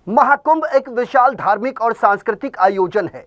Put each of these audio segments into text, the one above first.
महाकुंभ एक विशाल धार्मिक और सांस्कृतिक आयोजन है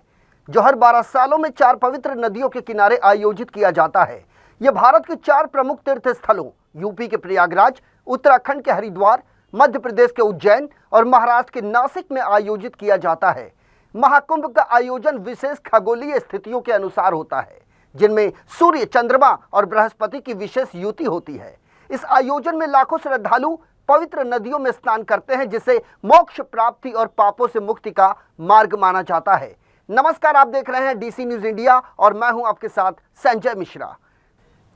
जो हर 12 सालों में 4 पवित्र नदियों के किनारे आयोजित किया जाता है। यह भारत के 4 प्रमुख तीर्थ स्थलों यूपी के प्रयागराज, उत्तराखंड के हरिद्वार, मध्य प्रदेश के उज्जैन और महाराष्ट्र के नासिक में आयोजित किया जाता है। महाकुंभ का आयोजन विशेष खगोलीय स्थितियों के अनुसार होता है, जिनमें सूर्य, चंद्रमा और बृहस्पति की विशेष युति होती है। इस आयोजन में लाखों श्रद्धालु पवित्र नदियों में स्नान करते हैं, जिसे मोक्ष प्राप्ति और पापों से मुक्ति का मार्ग माना जाता है। नमस्कार, आप देख रहे हैं डीसी न्यूज इंडिया और मैं हूं आपके साथ संजय मिश्रा।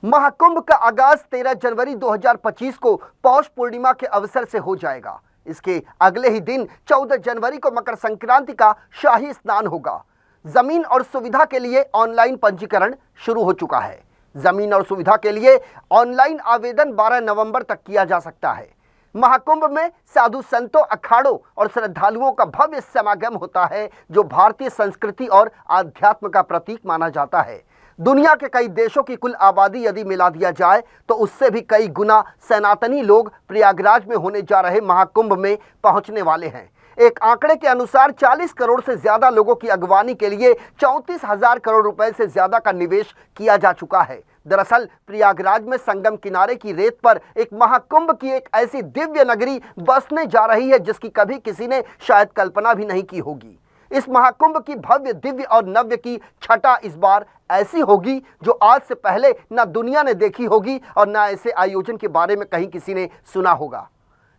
महाकुंभ का आगाज 13 जनवरी 2025 को पौष पूर्णिमा के अवसर से हो जाएगा। इसके अगले ही दिन 14 जनवरी को मकर संक्रांति का शाही स्नान होगा। जमीन और सुविधा के लिए ऑनलाइन पंजीकरण शुरू हो चुका है। जमीन और सुविधा के लिए ऑनलाइन आवेदन 12 नवंबर तक किया जा सकता है। महाकुंभ में साधु संतों, अखाड़ों और श्रद्धालुओं का भव्य समागम होता है, जो भारतीय संस्कृति और आध्यात्म का प्रतीक माना जाता है। दुनिया के कई देशों की कुल आबादी यदि मिला दिया जाए तो उससे भी कई गुना सनातनी लोग प्रयागराज में होने जा रहे महाकुंभ में पहुंचने वाले हैं। एक आंकड़े के अनुसार 40 करोड़ से ज्यादा लोगों की अगवानी के लिए 34,000 करोड़ रुपए से ज्यादा का निवेश किया जा चुका है। दरअसल प्रयागराज में संगम किनारे की रेत पर एक महाकुंभ की एक ऐसी दिव्य नगरी बसने जा रही है, जिसकी कभी किसी ने शायद कल्पना भी नहीं की होगी। इस महाकुंभ की भव्य, दिव्य और नव्य की छटा इस बार ऐसी होगी जो आज से पहले न दुनिया ने देखी होगी और न ऐसे आयोजन के बारे में कहीं किसी ने सुना होगा।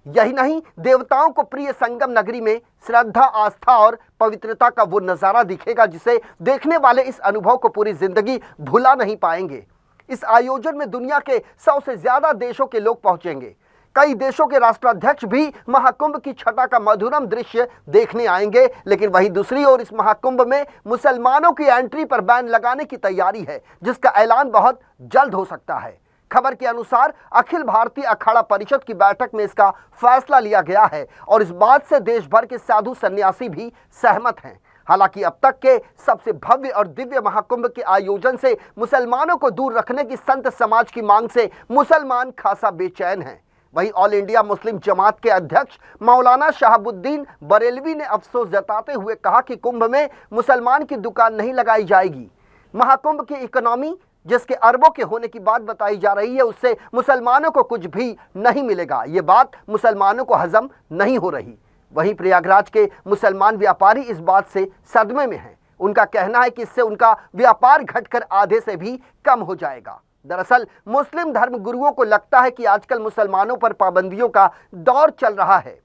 यही नहीं, देवताओं को प्रिय संगम नगरी में श्रद्धा, आस्था और पवित्रता का वो नजारा दिखेगा जिसे देखने वाले इस अनुभव को पूरी जिंदगी भुला नहीं पाएंगे। इस आयोजन में दुनिया के 100 से ज्यादा देशों के लोग पहुंचेंगे। कई देशों के राष्ट्राध्यक्ष भी महाकुंभ की छटा का मधुरम दृश्य देखने आएंगे। लेकिन वहीं दूसरी ओर इस महाकुंभ में मुसलमानों की एंट्री पर बैन लगाने की तैयारी है, जिसका ऐलान बहुत जल्द हो सकता है। खबर के अनुसार अखिल भारतीय अखाड़ा परिषद की बैठक में इसका फैसला लिया गया है और इस बात से देश भर के साधु सन्यासी भी सहमत हैं। हालांकि अब तक के सबसे भव्य और दिव्य महाकुंभ के आयोजन से मुसलमानों को दूर रखने की संत समाज की मांग से मुसलमान खासा बेचैन हैं। वहीं ऑल इंडिया मुस्लिम जमात के अध्यक्ष मौलाना शहाबुद्दीन बरेलवी ने अफसोस जताते हुए कहा कि कुंभ में मुसलमान की दुकान नहीं लगाई जाएगी। महाकुंभ की इकोनॉमी, जिसके अरबों के होने की बात बताई जा रही है, उससे मुसलमानों को कुछ भी नहीं मिलेगा। ये बात मुसलमानों को हजम नहीं हो रही। वहीं प्रयागराज के मुसलमान व्यापारी इस बात से सदमे में हैं। उनका कहना है कि इससे उनका व्यापार घटकर आधे से भी कम हो जाएगा। दरअसल मुस्लिम धर्म गुरुओं को लगता है कि आजकल मुसलमानों पर पाबंदियों का दौर चल रहा है।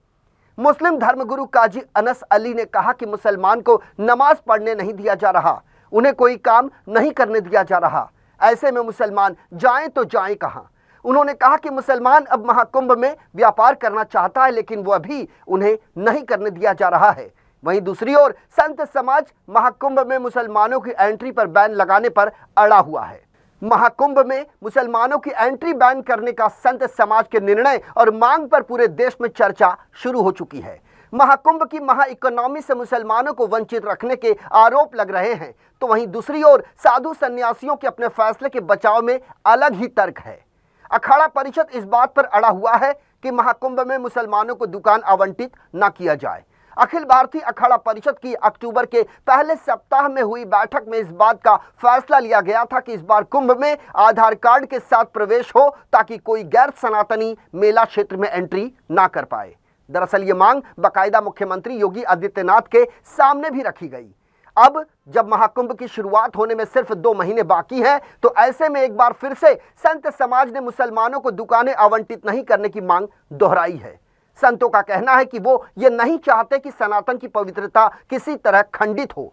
मुस्लिम धर्मगुरु काजी अनस अली ने कहा कि मुसलमान को नमाज पढ़ने नहीं दिया जा रहा, उन्हें कोई काम नहीं करने दिया जा रहा। ऐसे में मुसलमान जाएं तो जाएं कहां। उन्होंने कहा कि मुसलमान अब महाकुंभ में व्यापार करना चाहता है, लेकिन वो अभी उन्हें नहीं करने दिया जा रहा है। वहीं दूसरी ओर संत समाज महाकुंभ में मुसलमानों की एंट्री पर बैन लगाने पर अड़ा हुआ है। महाकुंभ में मुसलमानों की एंट्री बैन करने का संत समाज के निर्णय और मांग पर पूरे देश में चर्चा शुरू हो चुकी है। महाकुंभ की महा इकोनॉमी से मुसलमानों को वंचित रखने के आरोप लग रहे हैं, तो वहीं दूसरी ओर साधु सन्यासियों के अपने फैसले के बचाव में अलग ही तर्क है। अखाड़ा परिषद इस बात पर अड़ा हुआ है कि महाकुंभ में मुसलमानों को दुकान आवंटित न किया जाए। अखिल भारतीय अखाड़ा परिषद की अक्टूबर के पहले सप्ताह में हुई बैठक में इस बात का फैसला लिया गया था कि इस बार कुंभ में आधार कार्ड के साथ प्रवेश हो, ताकि कोई गैर सनातनी मेला क्षेत्र में एंट्री ना कर पाए। दरअसल ये मांग बाकायदा मुख्यमंत्री योगी आदित्यनाथ के सामने भी रखी गई। अब जब महाकुंभ की शुरुआत होने में सिर्फ 2 महीने बाकी हैं, तो ऐसे में एक बार फिर से संत समाज ने मुसलमानों को दुकानें आवंटित नहीं करने की मांग दोहराई है। संतों का कहना है कि वो ये नहीं चाहते कि सनातन की पवित्रता किसी तरह खंडित हो।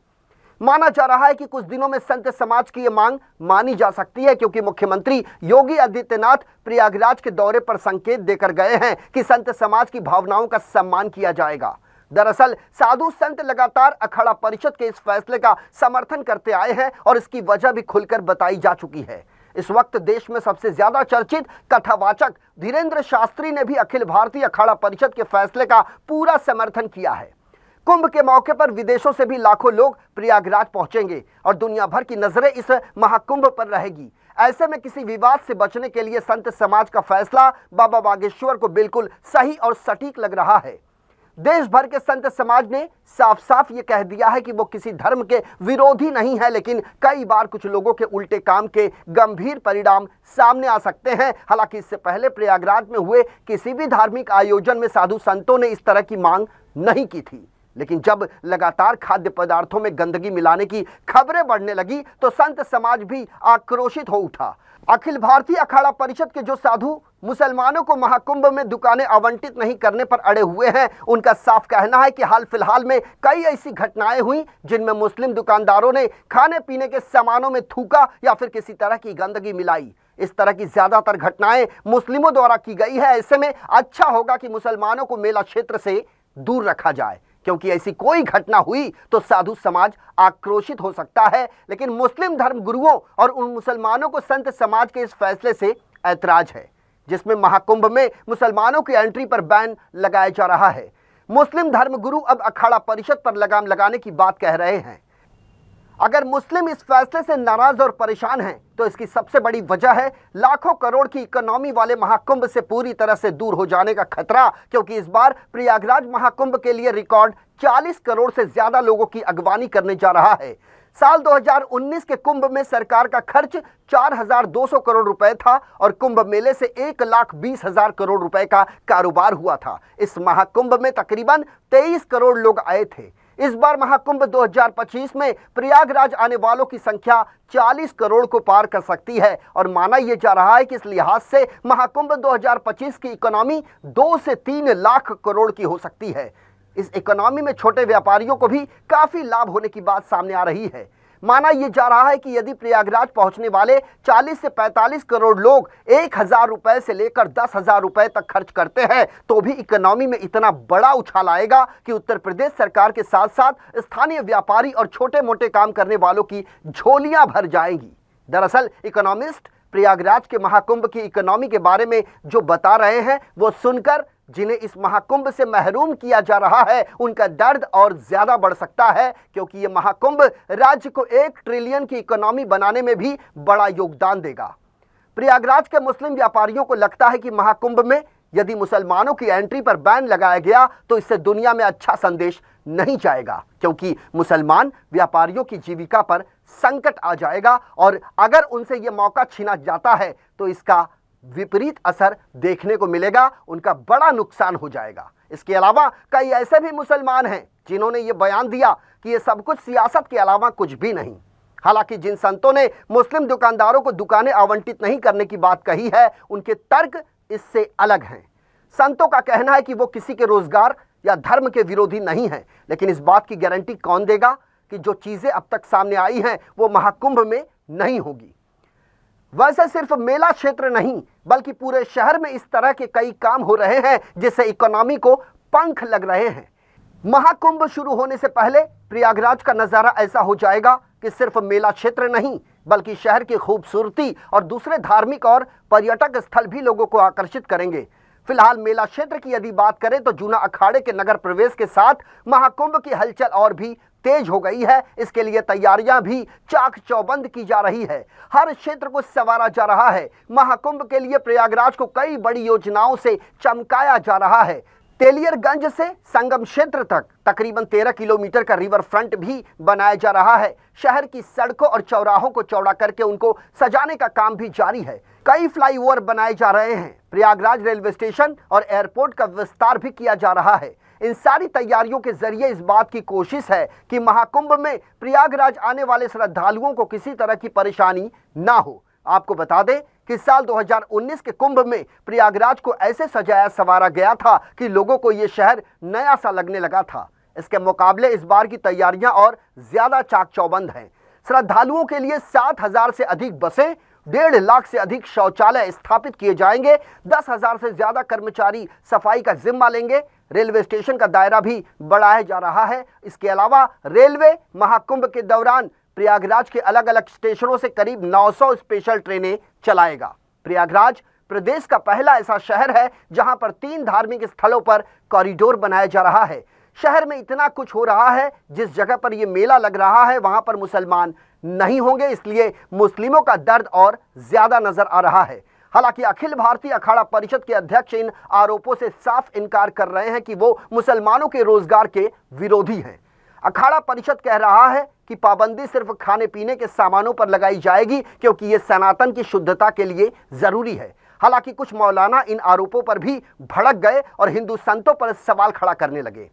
माना जा रहा है कि कुछ दिनों में संत समाज की ये मांग मानी जा सकती है, क्योंकि मुख्यमंत्री योगी आदित्यनाथ प्रयागराज के दौरे पर संकेत देकर गए हैं कि संत समाज की भावनाओं का सम्मान किया जाएगा। दरअसल साधु संत लगातार अखाड़ा परिषद के इस फैसले का समर्थन करते आए हैं और इसकी वजह भी खुलकर बताई जा चुकी है। इस वक्त देश में सबसे ज्यादा चर्चित कथावाचक धीरेन्द्र शास्त्री ने भी अखिल भारतीय अखाड़ा परिषद के फैसले का पूरा समर्थन किया है। कुंभ के मौके पर विदेशों से भी लाखों लोग प्रयागराज पहुंचेंगे और दुनिया भर की नजरें इस महाकुंभ पर रहेगी। ऐसे में किसी विवाद से बचने के लिए संत समाज का फैसला बाबा बागेश्वर को बिल्कुल सही और सटीक लग रहा है। देश भर के संत समाज ने साफ साफ ये कह दिया है कि वो किसी धर्म के विरोधी नहीं है, लेकिन कई बार कुछ लोगों के उल्टे काम के गंभीर परिणाम सामने आ सकते हैं। हालांकि इससे पहले प्रयागराज में हुए किसी भी धार्मिक आयोजन में साधु संतों ने इस तरह की मांग नहीं की थी, लेकिन जब लगातार खाद्य पदार्थों में गंदगी मिलाने की खबरें बढ़ने लगी तो संत समाज भी आक्रोशित हो उठा। अखिल भारतीय अखाड़ा परिषद के जो साधु मुसलमानों को महाकुंभ में दुकानें आवंटित नहीं करने पर अड़े हुए हैं, उनका साफ कहना है कि हाल फिलहाल में कई ऐसी घटनाएं हुई जिनमें मुस्लिम दुकानदारों ने खाने पीने के सामानों में थूका या फिर किसी तरह की गंदगी मिलाई। इस तरह की ज्यादातर घटनाएं मुस्लिमों द्वारा की गई है। ऐसे में अच्छा होगा कि मुसलमानों को मेला क्षेत्र से दूर रखा जाए, क्योंकि ऐसी कोई घटना हुई तो साधु समाज आक्रोशित हो सकता है। लेकिन मुस्लिम धर्म गुरुओं और उन मुसलमानों को संत समाज के इस फैसले से ऐतराज है, जिसमें महाकुंभ में मुसलमानों की एंट्री पर बैन लगाया जा रहा है। मुस्लिम धर्म गुरु अब अखाड़ा परिषद पर लगाम लगाने की बात कह रहे हैं। अगर मुस्लिम इस फैसले से नाराज और परेशान हैं, तो इसकी सबसे बड़ी वजह है लाखों करोड़ की इकोनॉमी वाले महाकुंभ से पूरी तरह से दूर हो जाने का खतरा, क्योंकि इस बार प्रयागराज महाकुंभ के लिए रिकॉर्ड 40 करोड़ से ज्यादा लोगों की अगवानी करने जा रहा है। साल 2019 के कुंभ में सरकार का खर्च 4,200 करोड़ रुपए था और कुंभ मेले से 1,20,000 करोड़ रुपए का कारोबार हुआ था। इस महाकुंभ में तकरीबन 23 करोड़ लोग आए थे। इस बार महाकुंभ 2025 में प्रयागराज आने वालों की संख्या 40 करोड़ को पार कर सकती है और माना यह जा रहा है कि इस लिहाज से महाकुंभ 2025 की इकोनॉमी 2 से 3 लाख करोड़ की हो सकती है। इस इकोनॉमी में छोटे व्यापारियों को भी काफी लाभ होने की बात सामने आ रही है। माना यह जा रहा है कि यदि प्रयागराज पहुंचने वाले 40 से 45 करोड़ लोग 1,000 रुपए से लेकर 10,000 रुपए तक खर्च करते हैं, तो भी इकोनॉमी में इतना बड़ा उछाल आएगा कि उत्तर प्रदेश सरकार के साथ साथ स्थानीय व्यापारी और छोटे मोटे काम करने वालों की झोलियां भर जाएंगी। दरअसल इकोनॉमिस्ट प्रयागराज के महाकुंभ की इकोनॉमी के बारे में जो बता रहे हैं, वो सुनकर जिन्हें इस महाकुंभ से महरूम किया जा रहा है, उनका दर्द और ज्यादा बढ़ सकता है, क्योंकि ये महाकुंभ राज्य को 1 ट्रिलियन की इकोनॉमी बनाने में भी बड़ा योगदान देगा। प्रयागराज के मुस्लिम व्यापारियों को लगता है कि महाकुंभ में यदि मुसलमानों की एंट्री पर बैन लगाया गया तो इससे दुनिया में अच्छा संदेश नहीं जाएगा, क्योंकि मुसलमान व्यापारियों की जीविका पर संकट आ जाएगा और अगर उनसे यह मौका छीना जाता है तो इसका विपरीत असर देखने को मिलेगा, उनका बड़ा नुकसान हो जाएगा। इसके अलावा कई ऐसे भी मुसलमान हैं जिन्होंने ये बयान दिया कि ये सब कुछ सियासत के अलावा कुछ भी नहीं। हालांकि जिन संतों ने मुस्लिम दुकानदारों को दुकानें आवंटित नहीं करने की बात कही है, उनके तर्क इससे अलग हैं। संतों का कहना है कि वो किसी के रोजगार या धर्म के विरोधी नहीं है, लेकिन इस बात की गारंटी कौन देगा कि जो चीजें अब तक सामने आई हैं वो महाकुंभ में नहीं होगी। वैसे सिर्फ मेला क्षेत्र नहीं बल्कि पूरे शहर में इस तरह के कई काम हो रहे हैं जिससे इकोनॉमी को पंख लग रहे हैं। महाकुंभ शुरू होने से पहले प्रयागराज का नजारा ऐसा हो जाएगा कि सिर्फ मेला क्षेत्र नहीं बल्कि शहर की खूबसूरती और दूसरे धार्मिक और पर्यटक स्थल भी लोगों को आकर्षित करेंगे। फिलहाल मेला क्षेत्र की यदि बात करें तो जूना अखाड़े के नगर प्रवेश के साथ महाकुंभ की हलचल और भी तेज हो गई है। इसके लिए तैयारियां भी चाक चौबंद की जा रही है। हर क्षेत्र को संवारा जा रहा है। महाकुंभ के लिए प्रयागराज को कई बड़ी योजनाओं से चमकाया जा रहा है। तेलियरगंज से संगम क्षेत्र तक तकरीबन 13 किलोमीटर का रिवर फ्रंट भी बनाया जा रहा है। शहर की सड़कों और चौराहों को चौड़ा करके उनको सजाने का काम भी जारी है। कई फ्लाईओवर बनाए जा रहे हैं। प्रयागराज रेलवे स्टेशन और एयरपोर्ट का विस्तार भी किया जा रहा है। इन सारी तैयारियों के जरिए इस बात की कोशिश है कि महाकुंभ में प्रयागराज आने वाले श्रद्धालुओं को किसी तरह की परेशानी ना हो। आपको बता दें कि साल 2019 के कुंभ में प्रयागराज को ऐसे सजाया संवारा गया था कि लोगों को ये शहर नया सा लगने लगा था। इसके मुकाबले इस बार की तैयारियां और ज्यादा चाक चौबंद हैं। श्रद्धालुओं के लिए 7,000 से अधिक बसें, 1.5 लाख से अधिक शौचालय स्थापित किए जाएंगे। 10,000 से ज्यादा कर्मचारी सफाई का जिम्मा लेंगे। रेलवे स्टेशन का दायरा भी बढ़ाया जा रहा है। इसके अलावा रेलवे महाकुंभ के दौरान प्रयागराज के अलग अलग स्टेशनों से करीब 900 स्पेशल ट्रेनें चलाएगा। प्रयागराज प्रदेश का पहला ऐसा शहर है जहां पर 3 धार्मिक स्थलों पर कॉरिडोर बनाया जा रहा है। शहर में इतना कुछ हो रहा है, जिस जगह पर यह मेला लग रहा है वहां पर मुसलमान नहीं होंगे, इसलिए मुस्लिमों का दर्द और ज्यादा नजर आ रहा है। हालांकि अखिल भारतीय अखाड़ा परिषद के अध्यक्ष इन आरोपों से साफ इनकार कर रहे हैं कि वो मुसलमानों के रोजगार के विरोधी हैं। अखाड़ा परिषद कह रहा है कि पाबंदी सिर्फ खाने पीने के सामानों पर लगाई जाएगी क्योंकि ये सनातन की शुद्धता के लिए जरूरी है। हालांकि कुछ मौलाना इन आरोपों पर भी भड़क गए और हिंदू संतों पर सवाल खड़ा करने लगे।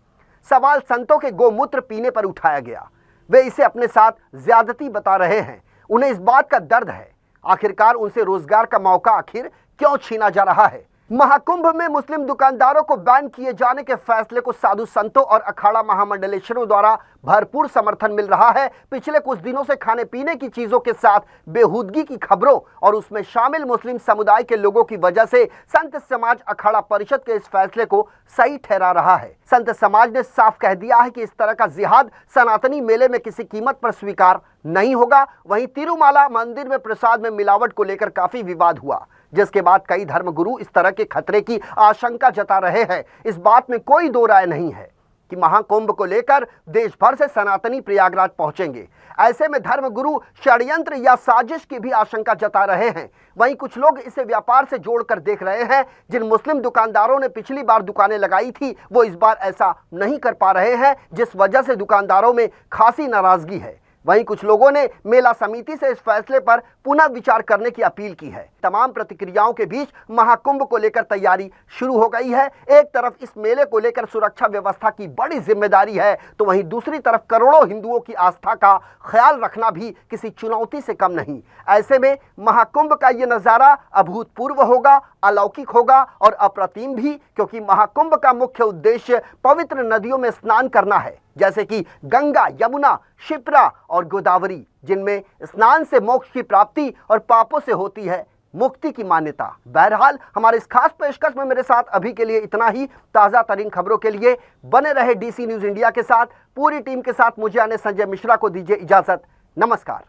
सवाल संतों के गोमूत्र पीने पर उठाया गया। वे इसे अपने साथ ज्यादती बता रहे हैं। उन्हें इस बात का दर्द है, आखिरकार उनसे रोजगार का मौका आखिर क्यों छीना जा रहा है। महाकुंभ में मुस्लिम दुकानदारों को बैन किए जाने के फैसले को साधु संतों और अखाड़ा महामंडलेश्वरों द्वारा भरपूर समर्थन मिल रहा है। पिछले कुछ दिनों से खाने पीने की चीजों के साथ बेहूदगी की खबरों और उसमें शामिल मुस्लिम समुदाय के लोगों की वजह से संत समाज अखाड़ा परिषद के इस फैसले को सही ठहरा रहा है। संत समाज ने साफ कह दिया है कि इस तरह का जिहाद सनातनी मेले में किसी कीमत पर स्वीकार नहीं होगा। वहीं तिरुमाला मंदिर में प्रसाद में मिलावट को लेकर काफी विवाद हुआ, जिसके बाद कई धर्मगुरु इस तरह के खतरे की आशंका जता रहे हैं। इस बात में कोई दो राय नहीं है कि महाकुंभ को लेकर देश भर से सनातनी प्रयागराज पहुंचेंगे। ऐसे में धर्मगुरु षड्यंत्र या साजिश की भी आशंका जता रहे हैं। वहीं कुछ लोग इसे व्यापार से जोड़कर देख रहे हैं। जिन मुस्लिम दुकानदारों ने पिछली बार दुकानें लगाई थी वो इस बार ऐसा नहीं कर पा रहे हैं, जिस वजह से दुकानदारों में खासी नाराजगी है। वहीं कुछ लोगों ने मेला समिति से इस फैसले पर पुनः विचार करने की अपील की है। तमाम प्रतिक्रियाओं के बीच महाकुंभ को लेकर तैयारी शुरू हो गई है। एक तरफ इस मेले को लेकर सुरक्षा व्यवस्था की बड़ी जिम्मेदारी है, तो वहीं दूसरी तरफ करोड़ों हिंदुओं की आस्था का ख्याल रखना भी किसी चुनौती से कम नहीं। ऐसे में महाकुंभ का ये नज़ारा अभूतपूर्व होगा, अलौकिक होगा और अप्रतिम भी, क्योंकि महाकुंभ का मुख्य उद्देश्य पवित्र नदियों में स्नान करना है, जैसे कि गंगा, यमुना, क्षिप्रा और गोदावरी, जिनमें स्नान से मोक्ष की प्राप्ति और पापों से होती है मुक्ति की मान्यता। बहरहाल हमारे इस खास पेशकश में मेरे साथ अभी के लिए इतना ही। ताज़ा तरीन खबरों के लिए बने रहे डीसी न्यूज़ इंडिया के साथ। पूरी टीम के साथ मुझे आने संजय मिश्रा को दीजिए इजाजत। नमस्कार।